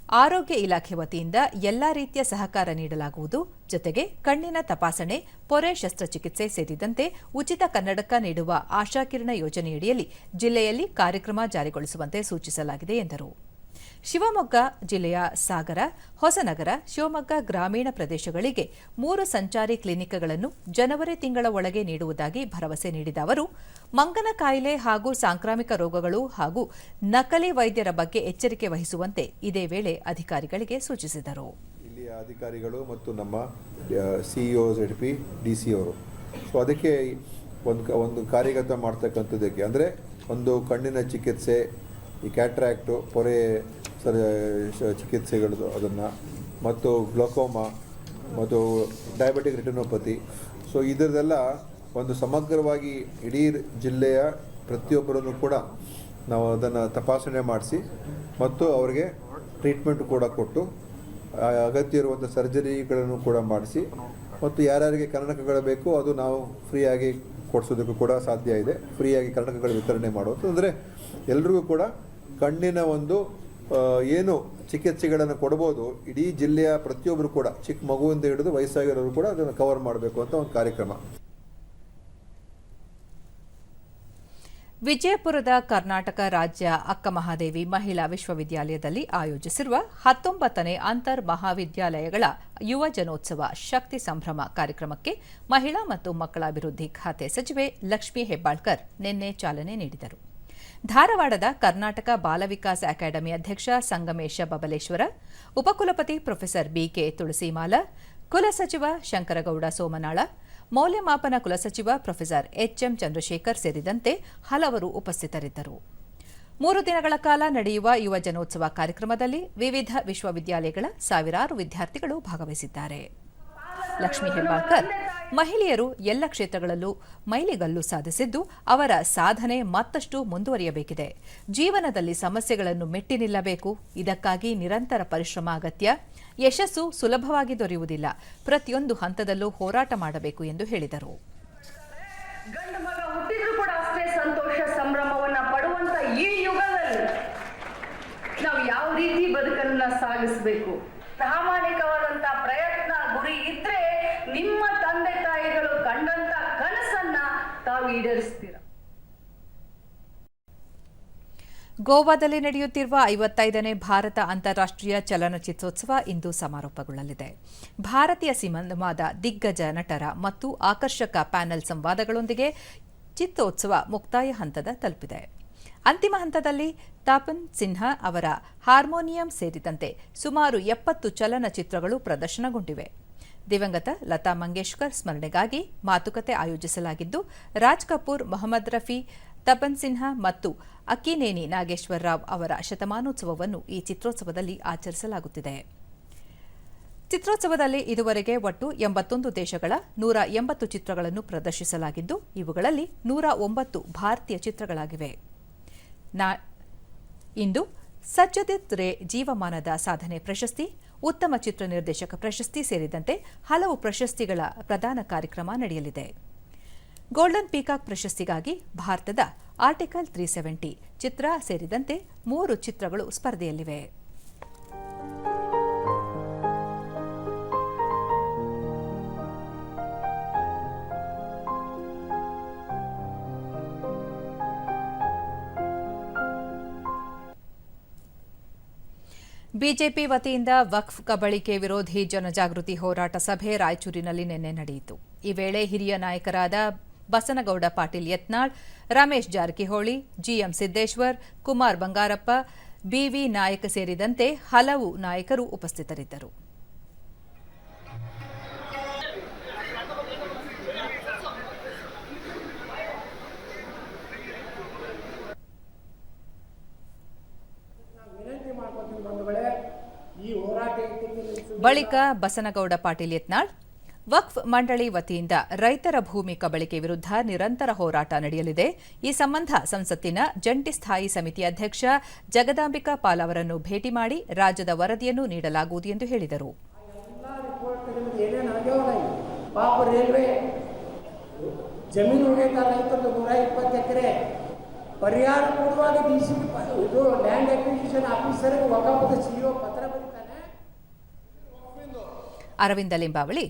Speaker 1: ಆರೋಗ್ಯ ಇಲಾಖೆ ವತಿಯಿಂದ ಎಲ್ಲಾ ರೀತಿಯ ಸಹಕಾರ ನೀಡಲಾಗುವುದು. ಜೊತೆಗೆ ಕಣ್ಣಿನ ತಪಾಸಣೆ, ಪೊರೆ ಶಸ್ತ್ರಚಿಕಿತ್ಸೆ ಸೇರಿದಂತೆ ಉಚಿತ ಕನ್ನಡಕ ನೀಡುವ ಆಶಾಕಿರಣ ಯೋಜನೆಯಡಿಯಲ್ಲಿ ಜಿಲ್ಲೆಯಲ್ಲಿ ಕಾರ್ಯಕ್ರಮ ಜಾರಿಗೊಳಿಸುವಂತೆ ಸೂಚಿಸಲಾಗಿದೆ ಎಂದರು. ಶಿವಮೊಗ್ಗ ಜಿಲ್ಲೆಯ ಸಾಗರ, ಹೊಸನಗರ, ಶಿವಮೊಗ್ಗ ಗ್ರಾಮೀಣ ಪ್ರದೇಶಗಳಿಗೆ 3 ಸಂಚಾರಿ ಕ್ಲಿನಿಕ್ಗಳನ್ನು ಜನವರಿ ತಿಂಗಳ ಒಳಗೆ ನೀಡುವುದಾಗಿ ಭರವಸೆ ನೀಡಿದ ಅವರು, ಮಂಗನ ಕಾಯಿಲೆ ಹಾಗೂ ಸಾಂಕ್ರಾಮಿಕ ರೋಗಗಳು ಹಾಗೂ ನಕಲಿ ವೈದ್ಯರ ಬಗ್ಗೆ ಎಚ್ಚರಿಕೆ ವಹಿಸುವಂತೆ ಇದೇ ವೇಳೆ ಅಧಿಕಾರಿಗಳಿಗೆ ಸೂಚಿಸಿದರು.
Speaker 5: ಇಲ್ಲಿಯ ಅಧಿಕಾರಿಗಳು ಮತ್ತು ನಮ್ಮ ಸಿಇಒ ZP DC ಅವರು ಅದಕ್ಕೆ ಒಂದು ಕಾರ್ಯಗತ ಮಾಡ್ತಕ್ಕಂಥದ್ದಕ್ಕೆ ಅಂದರೆ ಒಂದು ಕಣ್ಣಿನ ಚಿಕಿತ್ಸೆ, ಈ ಕ್ಯಾಟ್ರಾಕ್ಟು, ಪೊರೆ ಚಿಕಿತ್ಸೆಗಳು ಅದನ್ನು, ಮತ್ತು ಗ್ಲೋಕೋಮಾ ಮತ್ತು ಡಯಾಬಿಟಿಕ್ ರೆಟಿನೋಪತಿ. ಇದರದೆಲ್ಲ ಒಂದು ಸಮಗ್ರವಾಗಿ ಇಡೀ ಜಿಲ್ಲೆಯ ಪ್ರತಿಯೊಬ್ಬರನ್ನು ಕೂಡ ನಾವು ಅದನ್ನು ತಪಾಸಣೆ ಮಾಡಿಸಿ ಮತ್ತು ಅವರಿಗೆ ಟ್ರೀಟ್ಮೆಂಟ್ ಕೂಡ ಕೊಟ್ಟು ಅಗತ್ಯ ಇರುವಂಥ ಸರ್ಜರಿಗಳನ್ನು ಕೂಡ ಮಾಡಿಸಿ ಮತ್ತು ಯಾರ್ಯಾರಿಗೆ ಕನ್ನಡಕಗಳು ಬೇಕು ಅದು ನಾವು ಫ್ರೀಯಾಗಿ ಕೊಡಿಸೋದಕ್ಕೂ ಕೂಡ ಸಾಧ್ಯ ಇದೆ. ಫ್ರೀಯಾಗಿ ಕನ್ನಡಕಗಳ ವಿತರಣೆ ಮಾಡುವುದು ಅಂದರೆ ಎಲ್ರಿಗೂ ಕೂಡ ಕಣ್ಣಿನ ಒಂದು ಏನು ಚಿಕಿತ್ಸೆಗಳನ್ನು ಕೊಡ್ಬೋದು. ಇಡೀ ಜಿಲ್ಲೆಯ ಪ್ರತಿಯೊಬ್ಬರು ಕೂಡ ಚಿಕ್ಕ ಮಗುವಿಂದ ಹಿಡಿದು ವಯಸ್ಸಾಗಿರೋರು ಕೂಡ ಅದನ್ನು ಕವರ್ ಮಾಡಬೇಕು ಅಂತ ಒಂದು ಕಾರ್ಯಕ್ರಮ.
Speaker 1: ವಿಜಯಪುರದ ಕರ್ನಾಟಕ ರಾಜ್ಯ ಅಕ್ಕಮಹಾದೇವಿ ಮಹಿಳಾ ವಿಶ್ವವಿದ್ಯಾಲಯದಲ್ಲಿ ಆಯೋಜಿಸಿರುವ 19ನೇ ಅಂತರ್ ಮಹಾವಿದ್ಯಾಲಯಗಳ ಯುವ ಜನೋತ್ಸವ ಶಕ್ತಿ ಸಂಭ್ರಮ ಕಾರ್ಯಕ್ರಮಕ್ಕೆ ಮಹಿಳಾ ಮತ್ತು ಮಕ್ಕಳ ಅಭಿವೃದ್ಧಿ ಖಾತೆ ಸಚಿವೆ ಲಕ್ಷ್ಮೀ ಹೆಬ್ಬಾಳ್ಕರ್ ನಿನ್ನೆ ಚಾಲನೆ ನೀಡಿದರು. ಧಾರವಾಡದ ಕರ್ನಾಟಕ ಬಾಲ ವಿಕಾಸ ಅಕಾಡೆಮಿ ಅಧ್ಯಕ್ಷ ಸಂಗಮೇಶ ಬಬಲೇಶ್ವರ, ಉಪಕುಲಪತಿ ಪ್ರೊಫೆಸರ್ BK ತುಳಸಿಮಾಲ, ಕುಲಸಚಿವ ಶಂಕರಗೌಡ ಸೋಮನಾಳ, ಮೌಲ್ಯಮಾಪನ ಕುಲಸಚಿವ ಪ್ರೊಫೆಸರ್ HM ಚಂದ್ರಶೇಖರ್ ಸೇರಿದಂತೆ ಹಲವರು ಉಪಸ್ಥಿತರಿದ್ದರು. 3 ದಿನಗಳ ಕಾಲ ನಡೆಯುವ ಯುವ ಜನೋತ್ಸವ ಕಾರ್ಯಕ್ರಮದಲ್ಲಿ ವಿವಿಧ ವಿಶ್ವವಿದ್ಯಾಲಯಗಳ ಸಾವಿರಾರು ವಿದ್ಯಾರ್ಥಿಗಳು ಭಾಗವಹಿಸಿದ್ದಾರೆ. ಲಕ್ಷ್ಮೀ ಹೆಬ್ಬಾಳ್ಕರ್ ಮಹಿಳೆಯರು ಎಲ್ಲ ಕ್ಷೇತ್ರಗಳಲ್ಲೂ ಮೈಲಿಗಲ್ಲು ಸಾಧಿಸಿದ್ದು ಅವರ ಸಾಧನೆ ಮತ್ತಷ್ಟು ಮುಂದುವರಿಯಬೇಕಿದೆ. ಜೀವನದಲ್ಲಿ ಸಮಸ್ಯೆಗಳನ್ನು ಮೆಟ್ಟಿ ನಿಲ್ಲಬೇಕು. ಇದಕ್ಕಾಗಿ ನಿರಂತರ ಪರಿಶ್ರಮ ಅಗತ್ಯ. ಯಶಸ್ಸು ಸುಲಭವಾಗಿ ದೊರೆಯುವುದಿಲ್ಲ. ಪ್ರತಿಯೊಂದು ಹಂತದಲ್ಲೂ ಹೋರಾಟ ಮಾಡಬೇಕು ಎಂದು ಹೇಳಿದರು.
Speaker 6: ಗಂಡು ಮಗ ಹುಟ್ಟಿದ್ರು ಕೂಡ ಅಷ್ಟೇ ಸಂತೋಷ ಸಂಭ್ರಮವನ್ನ ಪಡುವಂತ ಈ ಯುಗದಲ್ಲಿ ನಾವು ಯಾವ ರೀತಿ ಬದುಕನ್ನ ಸಾಗಿಸಬೇಕು, ಪ್ರಾಮಾಣಿಕವಾದಂತ ಪ್ರಯತ್ನ ಗುರಿ ಇದ್ರೆ ನಿಮ್ಮ ತಂದೆ ತಾಯಿಗಳು ಕಂಡಂತ ಕನಸನ್ನ ತಾವು ಈಡೇರಿಸ್ತೀರ.
Speaker 1: ಗೋವಾದಲ್ಲಿ ನಡೆಯುತ್ತಿರುವ 55ನೇ ಭಾರತ ಅಂತಾರಾಷ್ಟ್ರೀಯ ಚಲನಚಿತ್ರೋತ್ಸವ ಇಂದು ಸಮಾರೋಪಗೊಳ್ಳಲಿದೆ. ಭಾರತೀಯ ಸಿನಿಮಾದ ದಿಗ್ಗಜ ನಟರ ಮತ್ತು ಆಕರ್ಷಕ ಪ್ಯಾನೆಲ್ ಸಂವಾದಗಳೊಂದಿಗೆ ಚಿತ್ರೋತ್ಸವ ಮುಕ್ತಾಯ ಹಂತದ ತಲುಪಿದೆ. ಅಂತಿಮ ಹಂತದಲ್ಲಿ ತಾಪನ್ ಸಿನ್ಹಾ ಅವರ ಹಾರ್ಮೋನಿಯಂ ಸೇರಿದಂತೆ ಸುಮಾರು 70 ಚಲನಚಿತ್ರಗಳು ಪ್ರದರ್ಶನಗೊಂಡಿವೆ. ದಿವಂಗತ ಲತಾ ಮಂಗೇಶ್ಕರ್ ಸ್ಮರಣೆಗಾಗಿ ಮಾತುಕತೆ ಆಯೋಜಿಸಲಾಗಿದ್ದು, ರಾಜ್ ಕಪೂರ್, ಮೊಹಮ್ಮದ್ ರಫಿ, ತಪನ್ ಸಿನ್ಹಾ ಮತ್ತು ಅಕ್ಕಿನೇನಿ ನಾಗೇಶ್ವರ ರಾವ್ ಅವರ ಶತಮಾನೋತ್ಸವವನ್ನು ಈ ಚಿತ್ರೋತ್ಸವದಲ್ಲಿ ಆಚರಿಸಲಾಗುತ್ತಿದೆ. ಚಿತ್ರೋತ್ಸವದಲ್ಲಿ ಇದುವರೆಗೆ ಒಟ್ಟು 81 ದೇಶಗಳ 180 ಚಿತ್ರಗಳನ್ನು ಪ್ರದರ್ಶಿಸಲಾಗಿದ್ದು, ಇವುಗಳಲ್ಲಿ 109 ಭಾರತೀಯ ಚಿತ್ರಗಳಾಗಿವೆ. ಇಂದು ಸಜ್ಜದಿತ್ ರೇ ಜೀವಮಾನದ ಸಾಧನೆ ಪ್ರಶಸ್ತಿ, ಉತ್ತಮ ಚಿತ್ರ ನಿರ್ದೇಶಕ ಪ್ರಶಸ್ತಿ ಸೇರಿದಂತೆ ಹಲವು ಪ್ರಶಸ್ತಿಗಳ ಪ್ರದಾನ ಕಾರ್ಯಕ್ರಮ ನಡೆಯಲಿದೆ. ಗೋಲ್ಡನ್ ಪೀಕಾಕ್ ಪ್ರಶಸ್ತಿಗಾಗಿ ಭಾರತದ ಆರ್ಟಿಕಲ್ 370 ಚಿತ್ರ ಸೇರಿದಂತೆ 3 ಚಿತ್ರಗಳು ಸ್ಪರ್ಧೆಯಲ್ಲಿವೆ. ಬಿಜೆಪಿ ವತಿಯಿಂದ ವಕ್ಫ್ ಕಬಳಿಕೆ ವಿರೋಧಿ ಜನಜಾಗೃತಿ ಹೋರಾಟ ಸಭೆ ರಾಯಚೂರಿನಲ್ಲಿ ನಿನ್ನೆ ನಡೆಯಿತು. ಈ ವೇಳೆ ಹಿರಿಯ ನಾಯಕರಾದ ಬಸನಗೌಡ ಪಾಟೀಲ್ ಯತ್ನಾಳ್, ರಮೇಶ್ ಜಾರಕಿಹೊಳಿ, ಜಿಎಂ ಸಿದ್ದೇಶ್ವರ್, ಕುಮಾರ್ ಬಂಗಾರಪ್ಪ, ಬಿವಿ ನಾಯಕ್ ಸೇರಿದಂತೆ ಹಲವು ನಾಯಕರು ಉಪಸ್ಥಿತರಿದ್ದರು. ಬಳಿಕ ಬಸನಗೌಡ ಪಾಟೀಲ್ ಯತ್ನಾಳ್, ವಕ್ಫ್ ಮಂಡಳಿ ವತಿಯಿಂದ ರೈತರ ಭೂಮಿ ಕಬಳಿಕೆ ವಿರುದ್ಧ ನಿರಂತರ ಹೋರಾಟ ನಡೆಯಲಿದೆ. ಈ ಸಂಬಂಧ ಸಂಸತ್ತಿನ ಜಂಟಿ ಸ್ಥಾಯಿ ಸಮಿತಿ ಅಧ್ಯಕ್ಷ ಜಗದಾಂಬಿಕಾ ಪಾಲ್ ಅವರನ್ನು ಭೇಟಿ ಮಾಡಿ ರಾಜ್ಯದ ವರದಿಯನ್ನು ನೀಡಲಾಗುವುದು ಎಂದು ಹೇಳಿದರು.
Speaker 7: ಜಮೀನು ರೈತರದ್ದು 120 ಎಕರೆ ಪರಿಹಾರ ಕೊಡುವಾಗ DC ಇದು ಲ್ಯಾಂಡ್ ಅಕ್ವಿಸಿಷನ್ ಆಫೀಸರ್ಗೆ ವಕಾಫದ CEO ಪತ್ರ ಬರೀತಾನೆ.
Speaker 1: ಅರವಿಂದ ಲಿಂಬಾವಳಿ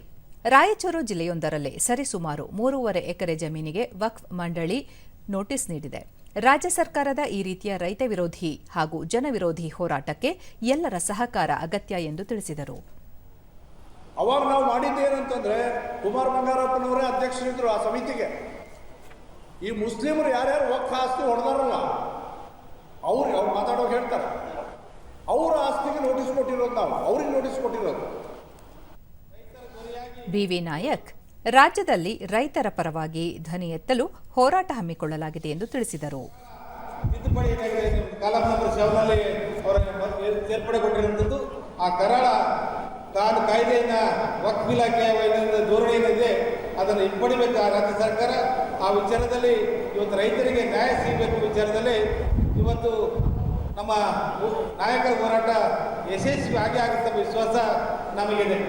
Speaker 1: ರಾಯಚೂರು ಜಿಲ್ಲೆಯೊಂದರಲ್ಲೇ ಸರಿಸುಮಾರು 3.5 ಎಕರೆ ಜಮೀನಿಗೆ ವಕ್ಫ್ ಮಂಡಳಿ ನೋಟಿಸ್ ನೀಡಿದೆ. ರಾಜ್ಯ ಸರ್ಕಾರದ ಈ ರೀತಿಯ ರೈತ ವಿರೋಧಿ ಹಾಗೂ ಜನವಿರೋಧಿ ಹೋರಾಟಕ್ಕೆ ಎಲ್ಲರ ಸಹಕಾರ ಅಗತ್ಯ ಎಂದು ತಿಳಿಸಿದರು.
Speaker 8: ಅವಾಗ ನಾವು ಮಾಡಿದ್ದೇನಂತಂದ್ರೆ ಕುಮಾರ್ ಬಂಗಾರಪ್ಪನವರೇ ಅಧ್ಯಕ್ಷರಿದ್ರು ಆ ಸಮಿತಿಗೆ. ಈ ಮುಸ್ಲಿಮರು ಯಾರ್ಯಾರು ವಕ್ಫ್ ಆಸ್ತಿ ಹೊಡೆದಾರಲ್ಲ ಅವ್ರು ಮಾತಾಡೋಕೆ ಹೇಳ್ತಾರೆ. ಅವರ ಆಸ್ತಿಗೆ ನೋಟಿಸ್ ಕೊಟ್ಟಿರೋದು, ನಾವು ಅವ್ರಿಗೆ ನೋಟಿಸ್ ಕೊಟ್ಟಿರೋದು.
Speaker 1: ಬಿವಿ ನಾಯಕ್ ರಾಜ್ಯದಲ್ಲಿ ರೈತರ ಪರವಾಗಿ ಧ್ವನಿ ಎತ್ತಲು ಹೋರಾಟ ಹಮ್ಮಿಕೊಳ್ಳಲಾಗಿದೆ ಎಂದು ತಿಳಿಸಿದರು.
Speaker 8: ತಿದ್ದುಪಡಿ ಕಾಲಂ ನಂಬರ್ 7ನಲ್ಲಿ ಅವರ ಸೇರ್ಪಡೆಗೊಂಡಿರುವಂಥದ್ದು ಆ ಕರಾಳ ಕಾಯ್ದೆಯನ್ನ ವಕ್ಫ್ ಇಲಾಖೆಯ ಧೋರಣೆ ಏನಿದೆ ಅದನ್ನು ಹಿಂಪಡಿಬೇಕು ಆ ರಾಜ್ಯ ಸರ್ಕಾರ. ಆ ವಿಚಾರದಲ್ಲಿ ಇವತ್ತು ರೈತರಿಗೆ ನ್ಯಾಯ ಸಿಗಬೇಕು ವಿಚಾರದಲ್ಲಿ ಇವತ್ತು ನಮ್ಮ ನಾಯಕರ ಹೋರಾಟ ಯಶಸ್ವಿ ಆಗುತ್ತೆ ವಿಶ್ವಾಸ ನಮಗಿದೆ.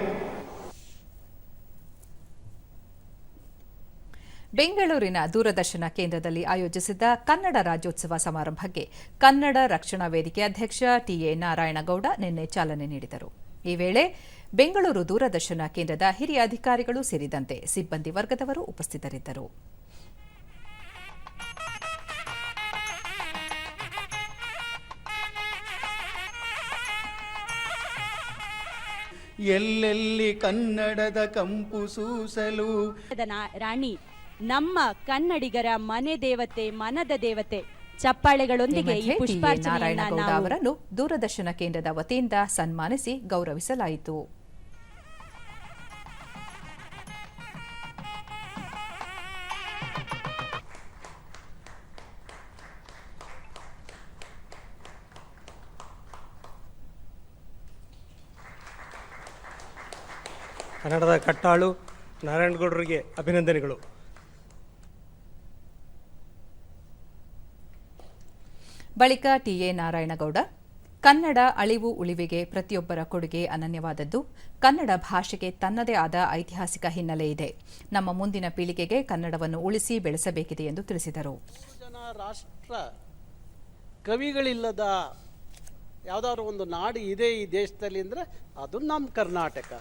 Speaker 1: ಬೆಂಗಳೂರಿನ ದೂರದರ್ಶನ ಕೇಂದ್ರದಲ್ಲಿ ಆಯೋಜಿಸಿದ್ದ ಕನ್ನಡ ರಾಜ್ಯೋತ್ಸವ ಸಮಾರಂಭಕ್ಕೆ ಕನ್ನಡ ರಕ್ಷಣಾ ವೇದಿಕೆ ಅಧ್ಯಕ್ಷ ಟಿಎ ನಾರಾಯಣಗೌಡ ನಿನ್ನೆ ಚಾಲನೆ ನೀಡಿದರು. ಈ ವೇಳೆ ಬೆಂಗಳೂರು ದೂರದರ್ಶನ ಕೇಂದ್ರದ ಹಿರಿಯ ಅಧಿಕಾರಿಗಳು ಸೇರಿದಂತೆ ಸಿಬ್ಬಂದಿ ವರ್ಗದವರು ಉಪಸ್ಥಿತರಿದ್ದರು.
Speaker 9: ಎಲ್ಲೆಲ್ಲಿ ಕನ್ನಡದ ಕಂಪು ಸೂಸಲು
Speaker 10: ರಾಣಿ ನಮ್ಮ ಕನ್ನಡಿಗರ ಮನೆ ದೇವತೆ, ಮನದ ದೇವತೆ. ಚಪ್ಪಾಳೆಗಳೊಂದಿಗೆ ಈ
Speaker 1: ನಾರಾಯಣಗೌಡ ಅವರನ್ನು ದೂರದರ್ಶನ ಕೇಂದ್ರದ ವತಿಯಿಂದ ಸನ್ಮಾನಿಸಿ ಗೌರವಿಸಲಾಯಿತು.
Speaker 11: ಕನ್ನಡದ ಕಟ್ಟಾಳು ನಾರಾಯಣಗೌಡರಿಗೆ ಅಭಿನಂದನೆಗಳು.
Speaker 1: ಬಳಿಕ ಟಿಎ ನಾರಾಯಣಗೌಡ ಕನ್ನಡ ಅಳಿವು ಉಳಿವಿಗೆ ಪ್ರತಿಯೊಬ್ಬರ ಕೊಡುಗೆ ಅನನ್ಯವಾದದ್ದು. ಕನ್ನಡ ಭಾಷೆಗೆ ತನ್ನದೇ ಆದ ಐತಿಹಾಸಿಕ ಹಿನ್ನೆಲೆ ಇದೆ. ನಮ್ಮ ಮುಂದಿನ ಪೀಳಿಗೆಗೆ ಕನ್ನಡವನ್ನು ಉಳಿಸಿ ಬೆಳೆಸಬೇಕಿದೆ ಎಂದು ತಿಳಿಸಿದರು.
Speaker 9: ರಾಷ್ಟ್ರ ಕವಿಗಳಿಲ್ಲದ ಯಾವುದಾದ್ರು ಒಂದು ನಾಡು ಇದೆ ಈ ದೇಶದಲ್ಲಿ ಅಂದರೆ ಅದು ನಮ್ಮ ಕರ್ನಾಟಕ.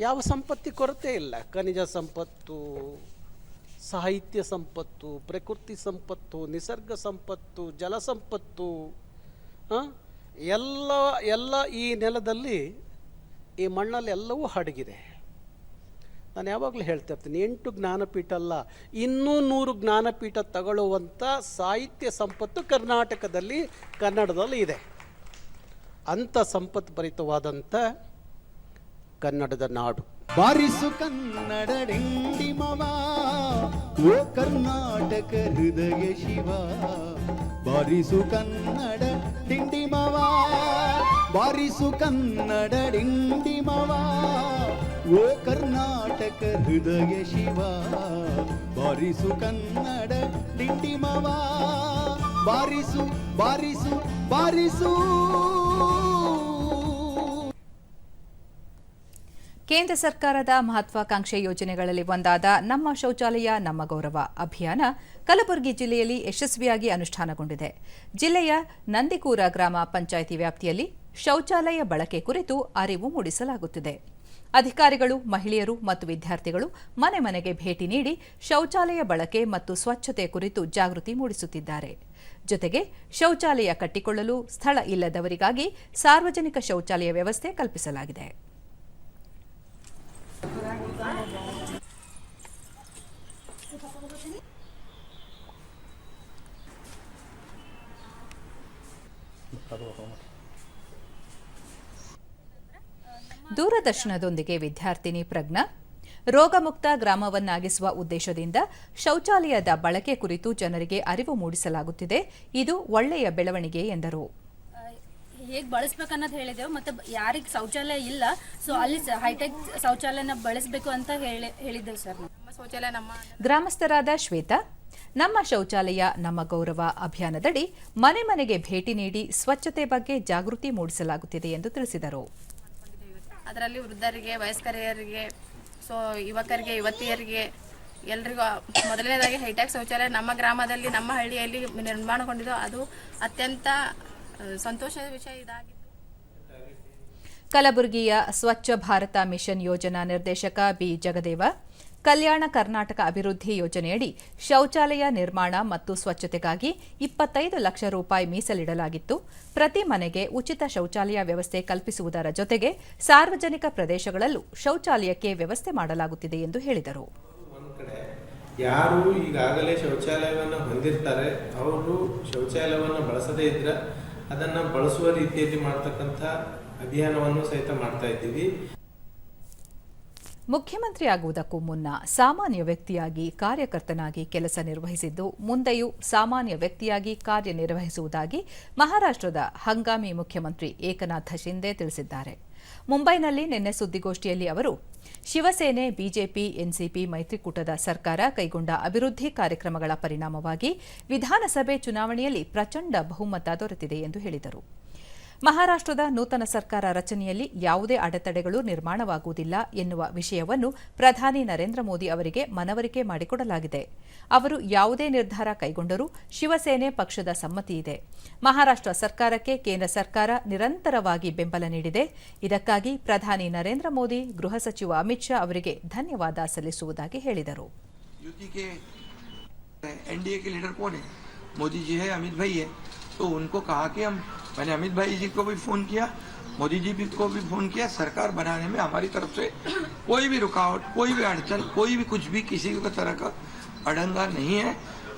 Speaker 9: ಯಾವ ಸಂಪತ್ತಿ ಕೊರತೆ ಇಲ್ಲ. ಖನಿಜ ಸಂಪತ್ತು, ಸಾಹಿತ್ಯ ಸಂಪತ್ತು, ಪ್ರಕೃತಿ ಸಂಪತ್ತು, ನಿಸರ್ಗ ಸಂಪತ್ತು, ಜಲ ಸಂಪತ್ತು ಎಲ್ಲ ಈ ನೆಲದಲ್ಲಿ, ಈ ಮಣ್ಣಲ್ಲಿ ಎಲ್ಲವೂ ಅಡಗಿದೆ. ನಾನು ಯಾವಾಗಲೂ ಹೇಳ್ತಾ ಇರ್ತೀನಿ, 8 ಜ್ಞಾನಪೀಠ ಅಲ್ಲ 200 ಜ್ಞಾನಪೀಠ ತಗೊಳ್ಳುವಂಥ ಸಾಹಿತ್ಯ ಸಂಪತ್ತು ಕರ್ನಾಟಕದಲ್ಲಿ, ಕನ್ನಡದಲ್ಲಿ ಇದೆ. ಅಂಥ ಸಂಪತ್ತು ಭರಿತವಾದಂಥ ಕನ್ನಡದ ನಾಡು.
Speaker 12: ಬಾರಿಸು ಕನ್ನಡ ಡಿಂಡಿಮವ, ಓ ಕರ್ನಾಟಕ ಹೃದಯ ಶಿವ. ಬಾರಿಸು ಕನ್ನಡ ಡಿಂಡಿಮವ, ಬಾರಿಸು ಕನ್ನಡ ಡಿಂಡಿಮವ, ಓ ಕರ್ನಾಟಕ ಹೃದಯ ಶಿವ. ಬಾರಿಸು ಕನ್ನಡ ಡಿಂಡಿಮವ, ಬಾರಿಸು ಬಾರಿಸು ಬಾರಿಸು.
Speaker 1: ಕೇಂದ್ರ ಸರ್ಕಾರದ ಮಹತ್ವಾಕಾಂಕ್ಷೆ ಯೋಜನೆಗಳಲ್ಲಿ ಒಂದಾದ ನಮ್ಮ ಶೌಚಾಲಯ ನಮ್ಮ ಗೌರವ ಅಭಿಯಾನ ಕಲಬುರಗಿ ಜಿಲ್ಲೆಯಲ್ಲಿ ಯಶಸ್ವಿಯಾಗಿ ಅನುಷ್ಠಾನಗೊಂಡಿದೆ. ಜಿಲ್ಲೆಯ ನಂದಿಕೂರ ಗ್ರಾಮ ಪಂಚಾಯಿತಿ ವ್ಯಾಪ್ತಿಯಲ್ಲಿ ಶೌಚಾಲಯ ಬಳಕೆ ಕುರಿತು ಅರಿವು ಮೂಡಿಸಲಾಗುತ್ತಿದೆ. ಅಧಿಕಾರಿಗಳು, ಮಹಿಳೆಯರು ಮತ್ತು ವಿದ್ಯಾರ್ಥಿಗಳು ಮನೆ ಮನೆಗೆ ಭೇಟಿ ನೀಡಿ ಶೌಚಾಲಯ ಬಳಕೆ ಮತ್ತು ಸ್ವಚ್ಛತೆ ಕುರಿತು ಜಾಗೃತಿ ಮೂಡಿಸುತ್ತಿದ್ದಾರೆ. ಜೊತೆಗೆ ಶೌಚಾಲಯ ಕಟ್ಟಿಕೊಳ್ಳಲು ಸ್ಥಳ ಇಲ್ಲದವರಿಗಾಗಿ ಸಾರ್ವಜನಿಕ ಶೌಚಾಲಯ ವ್ಯವಸ್ಥೆ ಕಲ್ಪಿಸಲಾಗಿದೆ. ದೂರದರ್ಶನದೊಂದಿಗೆ ವಿದ್ಯಾರ್ಥಿನಿ ಪ್ರಜ್ಞಾ ರೋಗಮುಕ್ತ ಗ್ರಾಮವನ್ನಾಗಿಸುವ ಉದ್ದೇಶದಿಂದ ಶೌಚಾಲಯದ ಬಳಕೆ ಕುರಿತು ಜನರಿಗೆ ಅರಿವು ಮೂಡಿಸಲಾಗುತ್ತಿದೆ. ಇದು ಒಳ್ಳೆಯ ಬೆಳವಣಿಗೆ ಎಂದರು.
Speaker 13: ಹೇಗೆ ಬಳಸಬೇಕನ್ನೋದು ಹೇಳಿದೆವು. ಮತ್ತು ಯಾರಿಗೆ ಶೌಚಾಲಯ ಇಲ್ಲ, ಸೊ ಅಲ್ಲಿ ಹೈಟೆಕ್ ಶೌಚಾಲಯನ ಬಳಸಬೇಕು ಅಂತ ಹೇಳಿದ್ದೆವು ಸರ್. ನಮ್ಮ ಶೌಚಾಲಯ ನಮ್ಮ
Speaker 1: ಗ್ರಾಮಸ್ಥರಾದ ಶ್ವೇತಾ ನಮ್ಮ ಶೌಚಾಲಯ ನಮ್ಮ ಗೌರವ ಅಭಿಯಾನದಡಿ ಮನೆ ಮನೆಗೆ ಭೇಟಿ ನೀಡಿ ಸ್ವಚ್ಛತೆ ಬಗ್ಗೆ ಜಾಗೃತಿ ಮೂಡಿಸಲಾಗುತ್ತಿದೆ ಎಂದು ತಿಳಿಸಿದರು.
Speaker 13: ಅದರಲ್ಲಿ ವೃದ್ಧರಿಗೆ, ವಯಸ್ಕರಿಗೆ, ಸೊ ಯುವಕರಿಗೆ, ಯುವತಿಯರಿಗೆ ಎಲ್ರಿಗೂ ಮೊದಲನೇದಾಗಿ ಹೈಟೆಕ್ ಶೌಚಾಲಯ ನಮ್ಮ ಗ್ರಾಮದಲ್ಲಿ ನಮ್ಮ ಹಳ್ಳಿಯಲ್ಲಿ ನಿರ್ಮಾಣಗೊಂಡಿದ್ದು ಅದು ಅತ್ಯಂತ ಸಂತೋಷದ ವಿಷಯ ಇದಾಗಿತ್ತು.
Speaker 1: ಕಲಬುರಗಿಯ ಸ್ವಚ್ಛ ಭಾರತ ಮಿಷನ್ ಯೋಜನಾ ನಿರ್ದೇಶಕ ಬಿ ಜಗದೇವ ಕಲ್ಯಾಣ ಕರ್ನಾಟಕ ಅಭಿವೃದ್ಧಿ ಯೋಜನೆಯಡಿ ಶೌಚಾಲಯ ನಿರ್ಮಾಣ ಮತ್ತು ಸ್ವಚ್ಛತೆಗಾಗಿ 25 ಲಕ್ಷ ರೂಪಾಯಿ ಮೀಸಲಿಡಲಾಗಿತ್ತು. ಪ್ರತಿ ಮನೆಗೆ ಉಚಿತ ಶೌಚಾಲಯ ವ್ಯವಸ್ಥೆ ಕಲ್ಪಿಸುವುದರ ಜೊತೆಗೆ ಸಾರ್ವಜನಿಕ ಪ್ರದೇಶಗಳಲ್ಲೂ ಶೌಚಾಲಯಕ್ಕೆ ವ್ಯವಸ್ಥೆ ಮಾಡಲಾಗುತ್ತಿದೆ ಎಂದು ಹೇಳಿದರು.
Speaker 14: ಯಾರು ಈಗಾಗಲೇ ಶೌಚಾಲಯವನ್ನು ಹೊಂದಿರ್ತಾರೆ ಅವರು ಶೌಚಾಲಯವನ್ನು ಬಳಸದೇ ಇದ್ರೆ ಅದನ್ನು ಬಳಸುವ ರೀತಿಯಲ್ಲಿ ಮಾಡ್ತಕ್ಕಂಥ ಅಭಿಯಾನವನ್ನು ಸಹಿತ ಮಾಡ್ತಾ ಇದ್ದೀವಿ.
Speaker 1: ಮುಖ್ಯಮಂತ್ರಿ ಆಗುವುದಕ್ಕೂ ಮುನ್ನ ಸಾಮಾನ್ಯ ವ್ಯಕ್ತಿಯಾಗಿ ಕಾರ್ಯಕರ್ತನಾಗಿ ಕೆಲಸ ನಿರ್ವಹಿಸಿದ್ದು ಮುಂದೆಯೂ ಸಾಮಾನ್ಯ ವ್ಯಕ್ತಿಯಾಗಿ ಕಾರ್ಯನಿರ್ವಹಿಸುವುದಾಗಿ ಮಹಾರಾಷ್ಟ್ರದ ಹಂಗಾಮಿ ಮುಖ್ಯಮಂತ್ರಿ ಏಕನಾಥ ಶಿಂದೆ ತಿಳಿಸಿದ್ದಾರೆ. ಮುಂಬೈನಲ್ಲಿ ನಿನ್ನೆ ಸುದ್ದಿಗೋಷ್ಠಿಯಲ್ಲಿ ಅವರು ಶಿವಸೇನೆ, ಬಿಜೆಪಿ, ಎನ್ಸಿಪಿ ಮೈತ್ರಿಕೂಟದ ಸರ್ಕಾರ ಕೈಗೊಂಡ ಅಭಿವೃದ್ಧಿ ಕಾರ್ಯಕ್ರಮಗಳ ಪರಿಣಾಮವಾಗಿ ವಿಧಾನಸಭೆ ಚುನಾವಣೆಯಲ್ಲಿ ಪ್ರಚಂಡ ಬಹುಮತ ದೊರೆತಿದೆ ಎಂದು ಹೇಳಿದರು. ಮಹಾರಾಷ್ಟ್ರದ ನೂತನ ಸರ್ಕಾರ ರಚನೆಯಲ್ಲಿ ಯಾವುದೇ ಅಡೆತಡೆಗಳು ನಿರ್ಮಾಣವಾಗುವುದಿಲ್ಲ ಎನ್ನುವ ವಿಷಯವನ್ನು ಪ್ರಧಾನಿ ನರೇಂದ್ರ ಮೋದಿ ಅವರಿಗೆ ಮನವರಿಕೆ ಮಾಡಿಕೊಡಲಾಗಿದೆ. ಅವರು ಯಾವುದೇ ನಿರ್ಧಾರ ಕೈಗೊಂಡರೂ ಶಿವಸೇನೆ ಪಕ್ಷದ ಸಮ್ಮತಿ ಇದೆ. ಮಹಾರಾಷ್ಟ್ರ ಸರ್ಕಾರಕ್ಕೆ ಕೇಂದ್ರ ಸರ್ಕಾರ ನಿರಂತರವಾಗಿ ಬೆಂಬಲ ನೀಡಿದೆ. ಇದಕ್ಕಾಗಿ ಪ್ರಧಾನಿ ನರೇಂದ್ರ ಮೋದಿ, ಗೃಹ ಸಚಿವ ಅಮಿತ್ ಶಾ ಅವರಿಗೆ ಧನ್ಯವಾದ ಸಲ್ಲಿಸುವುದಾಗಿ ಹೇಳಿದರು.
Speaker 15: तो उनको कहा कि मैंने अमित भाई जी को भी फोन किया, मोदी जी को भी फोन किया, सरकार बनाने में हमारी तरफ से कोई भी रुकावट, कोई भी अड़चन, कोई भी कुछ भी किसी भी तरह का अड़ंगा नहीं है.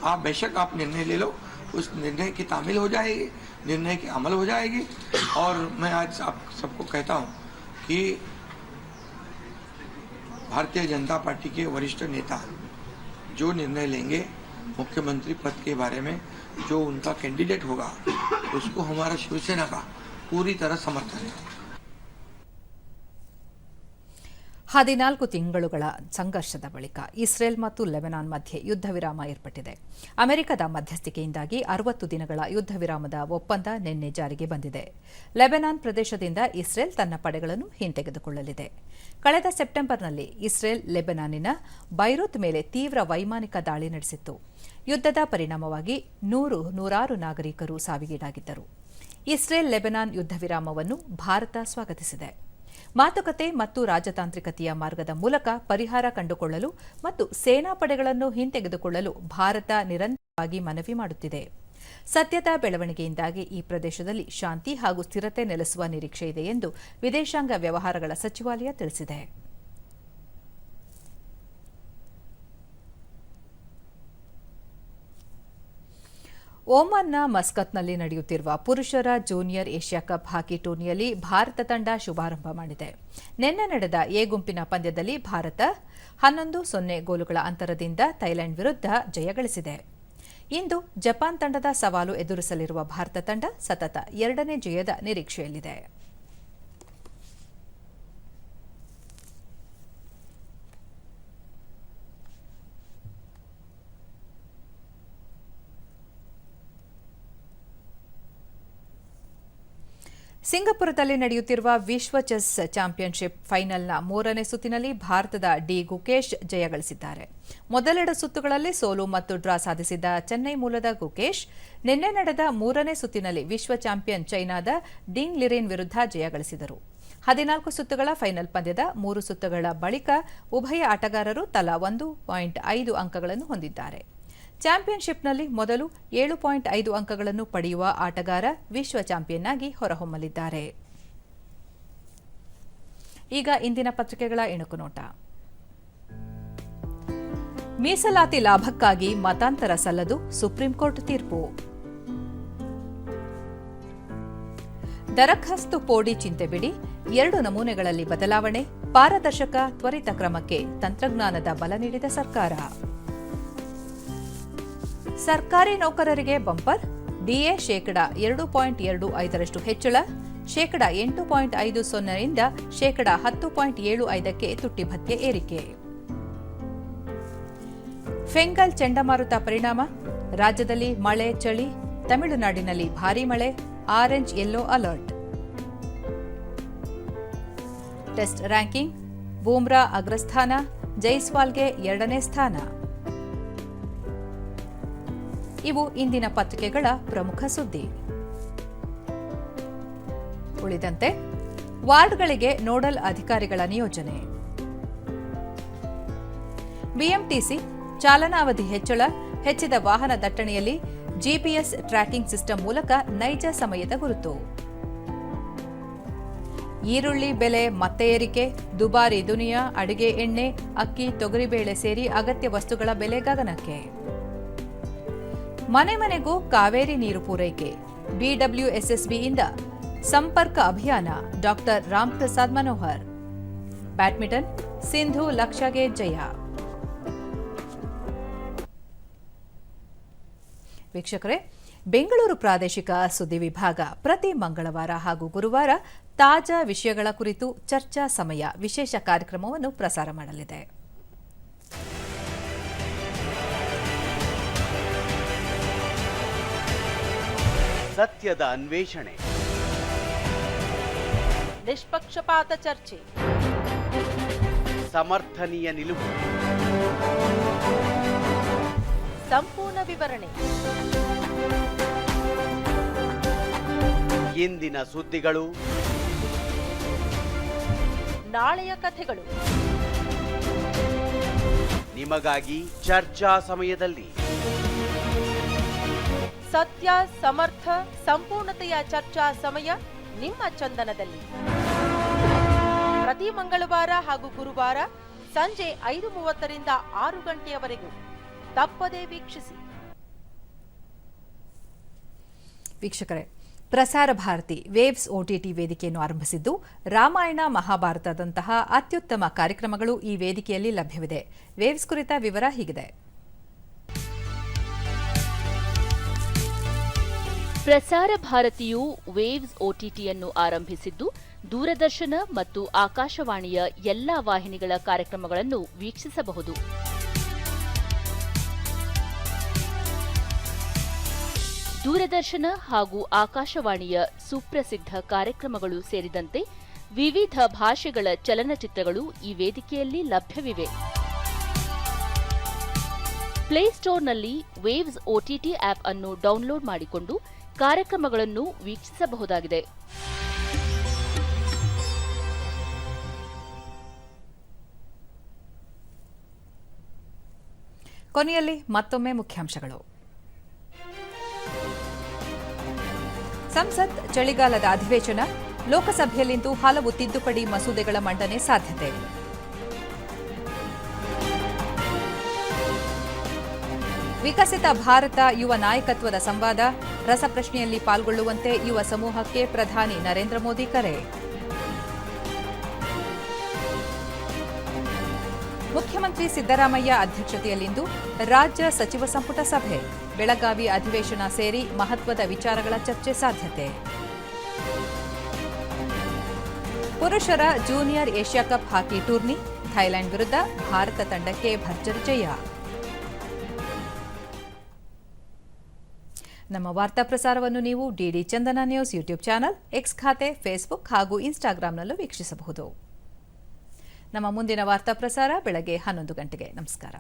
Speaker 15: आप बेशक आप निर्णय ले लो, उस निर्णय की तामील हो जाएगी, निर्णय की अमल हो जाएगी. और मैं आज आप सबको कहता हूँ कि भारतीय जनता पार्टी के वरिष्ठ नेता जो निर्णय लेंगे मुख्यमंत्री पद के बारे में, जो उनका कैंडिडेट होगा उसको हमारा शिवसेना का पूरी तरह समर्थन है.
Speaker 1: 14 ತಿಂಗಳುಗಳ ಸಂಘರ್ಷದ ಬಳಿಕ ಇಸ್ರೇಲ್ ಮತ್ತು ಲೆಬನಾನ್ ಮಧ್ಯೆ ಯುದ್ಧ ವಿರಾಮ ಏರ್ಪಟ್ಟಿದೆ. ಅಮೆರಿಕದ ಮಧ್ಯಸ್ಥಿಕೆಯಿಂದಾಗಿ 60 ದಿನಗಳ ಯುದ್ಧ ವಿರಾಮದ ಒಪ್ಪಂದ ನಿನ್ನೆ ಜಾರಿಗೆ ಬಂದಿದೆ. ಲೆಬನಾನ್ ಪ್ರದೇಶದಿಂದ ಇಸ್ರೇಲ್ ತನ್ನ ಪಡೆಗಳನ್ನು ಹಿಂತೆಗೆದುಕೊಳ್ಳಲಿದೆ. ಕಳೆದ ಸೆಪ್ಟೆಂಬರ್ನಲ್ಲಿ ಇಸ್ರೇಲ್ ಲೆಬನಾನಿನ ಬೈರೂತ್ ಮೇಲೆ ತೀವ್ರ ವೈಮಾನಿಕ ದಾಳಿ ನಡೆಸಿತ್ತು. ಯುದ್ಧದ ಪರಿಣಾಮವಾಗಿ ನೂರಾರು ನಾಗರಿಕರು ಸಾವಿಗೀಡಾಗಿದ್ದರು. ಇಸ್ರೇಲ್ ಲೆಬನಾನ್ ಯುದ್ಧ ವಿರಾಮವನ್ನು ಭಾರತ ಸ್ವಾಗತಿಸಿದೆ. ಮಾತುಕತೆ ಮತ್ತು ರಾಜತಾಂತ್ರಿಕತೆಯ ಮಾರ್ಗದ ಮೂಲಕ ಪರಿಹಾರ ಕಂಡುಕೊಳ್ಳಲು ಮತ್ತು ಸೇನಾ ಪಡೆಗಳನ್ನು ಹಿಂತೆಗೆದುಕೊಳ್ಳಲು ಭಾರತ ನಿರಂತರವಾಗಿ ಮನವಿ ಮಾಡುತ್ತಿದೆ. ಸದ್ಯದ ಬೆಳವಣಿಗೆಯಿಂದಾಗಿ ಈ ಪ್ರದೇಶದಲ್ಲಿ ಶಾಂತಿ ಹಾಗೂ ಸ್ಥಿರತೆ ನೆಲೆಸುವ ನಿರೀಕ್ಷೆ ಇದೆ ಎಂದು ವಿದೇಶಾಂಗ ವ್ಯವಹಾರಗಳ ಸಚಿವಾಲಯ ತಿಳಿಸಿದೆ. ಓಮನ್ನ ಮಸ್ಕತ್ನಲ್ಲಿ ನಡೆಯುತ್ತಿರುವ ಪುರುಷರ ಜೂನಿಯರ್ ಏಷ್ಯಾ ಕಪ್ ಹಾಕಿ ಟೂರ್ನಿಯಲ್ಲಿ ಭಾರತ ತಂಡ ಶುಭಾರಂಭ ಮಾಡಿದೆ. ನಿನ್ನೆ ನಡೆದ ಎ ಗುಂಪಿನ ಪಂದ್ಯದಲ್ಲಿ ಭಾರತ 11-0 ಗೋಲುಗಳ ಅಂತರದಿಂದ ಥೈಲ್ಯಾಂಡ್ ವಿರುದ್ಧ ಜಯಗಳಿಸಿದೆ. ಇಂದು ಜಪಾನ್ ತಂಡದ ಸವಾಲು ಎದುರಿಸಲಿರುವ ಭಾರತ ತಂಡ ಸತತ 2ನೇ ಜಯದ ನಿರೀಕ್ಷೆಯಲ್ಲಿದೆ. ಸಿಂಗಪುರದಲ್ಲಿ ನಡೆಯುತ್ತಿರುವ ವಿಶ್ವ ಚೆಸ್ ಚಾಂಪಿಯನ್ಶಿಪ್ ಫೈನಲ್ನ 3ನೇ ಸುತ್ತಿನಲ್ಲಿ ಭಾರತದ ಡಿ ಗುಕೇಶ್ ಜಯಗಳಿಸಿದ್ದಾರೆ. ಮೊದಲೆರಡು ಸುತ್ತುಗಳಲ್ಲಿ ಸೋಲು ಮತ್ತು ಡ್ರಾ ಸಾಧಿಸಿದ್ದ ಚೆನ್ನೈ ಮೂಲದ ಗುಕೇಶ್ ನಿನ್ನೆ ನಡೆದ 3ನೇ ಸುತ್ತಿನಲ್ಲಿ ವಿಶ್ವ ಚಾಂಪಿಯನ್ ಚೈನಾದ ಡಿಂಗ್ ಲಿರಿನ್ ವಿರುದ್ಧ ಜಯಗಳಿಸಿದರು. 14 ಸುತ್ತುಗಳ ಫೈನಲ್ ಪಂದ್ಯದ 3 ಸುತ್ತುಗಳ ಬಳಿಕ ಉಭಯ ಆಟಗಾರರು ತಲಾ 1.5 ಅಂಕಗಳನ್ನು ಹೊಂದಿದ್ದಾರೆ. ಚಾಂಪಿಯನ್ಶಿಪ್ನಲ್ಲಿ ಮೊದಲು 7.5 ಅಂಕಗಳನ್ನು ಪಡೆಯುವ ಆಟಗಾರ ವಿಶ್ವ ಚಾಂಪಿಯನ್ ಆಗಿ ಹೊರಹೊಮ್ಮಲಿದ್ದಾರೆ. ಈಗ ಇಂದಿನ ಪತ್ರಿಕೆಗಳ ಇಣುಕು ನೋಟ. ಮೀಸಲಾತಿ ಲಾಭಕ್ಕಾಗಿ ಮತಾಂತರ ಸಲ್ಲದು, ಸುಪ್ರೀಂ ಕೋರ್ಟ್ ತೀರ್ಪು. ದರಖಾಸ್ತು ಪೋಡಿ ಚಿಂತೆ ಬಿಡಿ, 2 ನಮೂನೆಗಳಲ್ಲಿ ಬದಲಾವಣೆ, ಪಾರದರ್ಶಕ ತ್ವರಿತ ಕ್ರಮಕ್ಕೆ ತಂತ್ರಜ್ಞಾನದ ಬಲ ನೀಡಿದ ಸರ್ಕಾರ. ಸರ್ಕಾರಿ ನೌಕರರಿಗೆ ಬಂಪರ್, ಡಿಎ ಶೇಕಡಾ 2.25ರಷ್ಟು ಹೆಚ್ಚಳ, ಶೇಕಡಾ 8.50ರಿಂದ ಶೇಕಡಾ 10.75ಕ್ಕೆ ತುಟ್ಟಿ ಭತ್ಯೆ ಏರಿಕೆ. ಫೆಂಗಲ್ ಚಂಡಮಾರುತ ಪರಿಣಾಮ, ರಾಜ್ಯದಲ್ಲಿ ಮಳೆ ಚಳಿ, ತಮಿಳುನಾಡಿನಲ್ಲಿ ಭಾರೀ ಮಳೆ, orange yellow alert. Test ranking, Bumrah ಅಗ್ರಸ್ಥಾನ, ಜೈಸ್ವಾಲ್ಗೆ 2ನೇ ಸ್ಥಾನ. ಇವು ಇಂದಿನ ಪತ್ರಿಕೆಗಳ ಪ್ರಮುಖ ಸುದ್ದಿ. ಉಳಿದಂತೆ ವಾರ್ಡ್ಗಳಿಗೆ ನೋಡಲ್ ಅಧಿಕಾರಿಗಳ ನಿಯೋಜನೆ. ಬಿಎಂಟಿಸಿ ಚಾಲನಾವಧಿ ಹೆಚ್ಚಳ, ಹೆಚ್ಚಿದ ವಾಹನ ದಟ್ಟಣೆಯಲ್ಲಿ ಜಿಪಿಎಸ್ ಟ್ರ್ಯಾಕಿಂಗ್ ಸಿಸ್ಟಮ್ ಮೂಲಕ ನೈಜ ಸಮಯದ ಗುರುತು. ಈರುಳ್ಳಿ ಬೆಲೆ ಮತ್ತೆ ಏರಿಕೆ, ದುಬಾರಿ ದುನಿಯಾ, ಅಡುಗೆ ಎಣ್ಣೆ, ಅಕ್ಕಿ, ತೊಗರಿಬೇಳೆ ಸೇರಿ ಅಗತ್ಯ ವಸ್ತುಗಳ ಬೆಲೆ ಗಗನಕ್ಕೆ. ಮನೆ ಮನೆಗೂ ಕಾವೇರಿ ನೀರು ಪೂರೈಕೆ, ಬಿಡಬ್ಲ್ಯೂಎಸ್ಎಸ್ಬಿಯಿಂದ ಸಂಪರ್ಕ ಅಭಿಯಾನ. ಡಾಕ್ಟರ್ ರಾಮ್ಪ್ರಸಾದ್ ಮನೋಹರ್. ಬ್ಯಾಡ್ಮಿಂಟನ್, ಸಿಂಧು ಲಕ್ಷ್ಯಗೆ ಜಯ. ವೀಕ್ಷಕರೇ, ಬೆಂಗಳೂರು ಪ್ರಾದೇಶಿಕ ಸುದ್ದಿ ವಿಭಾಗ ಪ್ರತಿ ಮಂಗಳವಾರ ಹಾಗೂ ಗುರುವಾರ ತಾಜಾ ವಿಷಯಗಳ ಕುರಿತು ಚರ್ಚಾ ಸಮಯ ವಿಶೇಷ ಕಾರ್ಯಕ್ರಮವನ್ನು ಪ್ರಸಾರ ಮಾಡಲಿದೆ.
Speaker 16: ಸತ್ಯದ ಅನ್ವೇಷಣೆ,
Speaker 10: ನಿಷ್ಪಕ್ಷಪಾತ ಚರ್ಚೆ,
Speaker 16: ಸಮರ್ಥನೀಯ ನಿಲುವು,
Speaker 10: ಸಂಪೂರ್ಣ ವಿವರಣೆ.
Speaker 16: ಇಂದಿನ ಸುದ್ದಿಗಳು,
Speaker 10: ನಾಳೆಯ ಕಥೆಗಳು
Speaker 16: ನಿಮಗಾಗಿ ಚರ್ಚಾ ಸಮಯದಲ್ಲಿ.
Speaker 10: ಸತ್ಯ, ಸಮರ್ಥ, ಸಂಪೂರ್ಣತೆಯ ಚರ್ಚಾ ಸಮಯ ನಿಮ್ಮ ಚಂದನದಲ್ಲಿ. ಪ್ರತಿ ಮಂಗಳವಾರ ಹಾಗೂ ಗುರುವಾರ ಸಂಜೆ 5:30ರಿಂದ 6 ಗಂಟೆಯವರೆಗೂ ತಪ್ಪದೇ ವೀಕ್ಷಿಸಿ. ವೀಕ್ಷಕರೇ, ಪ್ರಸಾರ ಭಾರತಿ ವೇವ್ಸ್ OTT ವೇದಿಕೆಯನ್ನು ಆರಂಭಿಸಿದ್ದು, ರಾಮಾಯಣ ಮಹಾಭಾರತದಂತಹ ಅತ್ಯುತ್ತಮ ಕಾರ್ಯಕ್ರಮಗಳು ಈ ವೇದಿಕೆಯಲ್ಲಿ ಲಭ್ಯವಿದೆ. ವೇವ್ಸ್ ಕುರಿತ ವಿವರ ಹೀಗಿದೆ.
Speaker 17: ಪ್ರಸಾರ ಭಾರತಿಯು ವೇವ್ಸ್ OTTಯನ್ನು ಆರಂಭಿಸಿದ್ದು, ದೂರದರ್ಶನ ಮತ್ತು ಆಕಾಶವಾಣಿಯ ಎಲ್ಲಾ ವಾಹಿನಿಗಳ ಕಾರ್ಯಕ್ರಮಗಳನ್ನು ವೀಕ್ಷಿಸಬಹುದು. ದೂರದರ್ಶನ ಹಾಗೂ ಆಕಾಶವಾಣಿಯ ಸುಪ್ರಸಿದ್ಧ ಕಾರ್ಯಕ್ರಮಗಳು ಸೇರಿದಂತೆ ವಿವಿಧ ಭಾಷೆಗಳ ಚಲನಚಿತ್ರಗಳು ಈ ವೇದಿಕೆಯಲ್ಲಿ ಲಭ್ಯವಿವೆ. ಪ್ಲೇಸ್ಟೋರ್ನಲ್ಲಿ ವೇವ್ಸ್ OTT ಆಪ್ ಅನ್ನು ಡೌನ್ಲೋಡ್ ಮಾಡಿಕೊಂಡು ಕಾರ್ಯಕ್ರಮಗಳನ್ನು ವೀಕ್ಷಿಸಬಹುದಾಗಿದೆ.
Speaker 1: ಕೊನೆಯಲ್ಲಿ ಮತ್ತೊಮ್ಮೆ ಮುಖ್ಯಾಂಶಗಳು. ಸಂಸತ್ ಚಳಿಗಾಲದ ಅಧಿವೇಶನ, ಲೋಕಸಭೆಯಲ್ಲಿಂದು ಹಲವು ತಿದ್ದುಪಡಿ ಮಸೂದೆಗಳ ಮಂಡನೆ ಸಾಧ್ಯತೆ. ವಿಕಸಿತ ಭಾರತ ಯುವ ನಾಯಕತ್ವದ ಸಂವಾದ, ರಸಪ್ರಶ್ನೆಯಲ್ಲಿ ಪಾಲ್ಗೊಳ್ಳುವಂತೆ ಯುವ ಸಮೂಹಕ್ಕೆ ಪ್ರಧಾನಿ ನರೇಂದ್ರ ಮೋದಿ ಕರೆ. ಮುಖ್ಯಮಂತ್ರಿ ಸಿದ್ದರಾಮಯ್ಯ ಅಧ್ಯಕ್ಷತೆಯಲ್ಲಿಂದು ರಾಜ್ಯ ಸಚಿವ ಸಂಪುಟ ಸಭೆ, ಬೆಳಗಾವಿ ಅಧಿವೇಶನ ಸೇರಿ ಮಹತ್ವದ ವಿಚಾರಗಳ ಚರ್ಚೆ ಸಾಧ್ಯತೆ. ಪುರುಷರ junior Asia cup hockey tourney, Thailand ವಿರುದ್ಧ ಭಾರತ ತಂಡಕ್ಕೆ ಭರ್ಜರಿ ಜಯ. ನಮ್ಮ ವಾರ್ತಾ ಪ್ರಸಾರವನ್ನು ನೀವು ಡಿಡಿ ಚಂದನ ನ್ಯೂಸ್ ಯೂಟ್ಯೂಬ್ ಚಾನಲ್, ಎಕ್ಸ್ ಖಾತೆ, ಫೇಸ್ಬುಕ್ ಹಾಗೂ ಇನ್ಸ್ಟಾಗ್ರಾಂನಲ್ಲೂ ವೀಕ್ಷಿಸಬಹುದು. ನಮ್ಮ ಮುಂದಿನ ವಾರ್ತಾ ಪ್ರಸಾರ ಬೆಳಗ್ಗೆ 11 ಗಂಟೆಗೆ. ನಮಸ್ಕಾರ.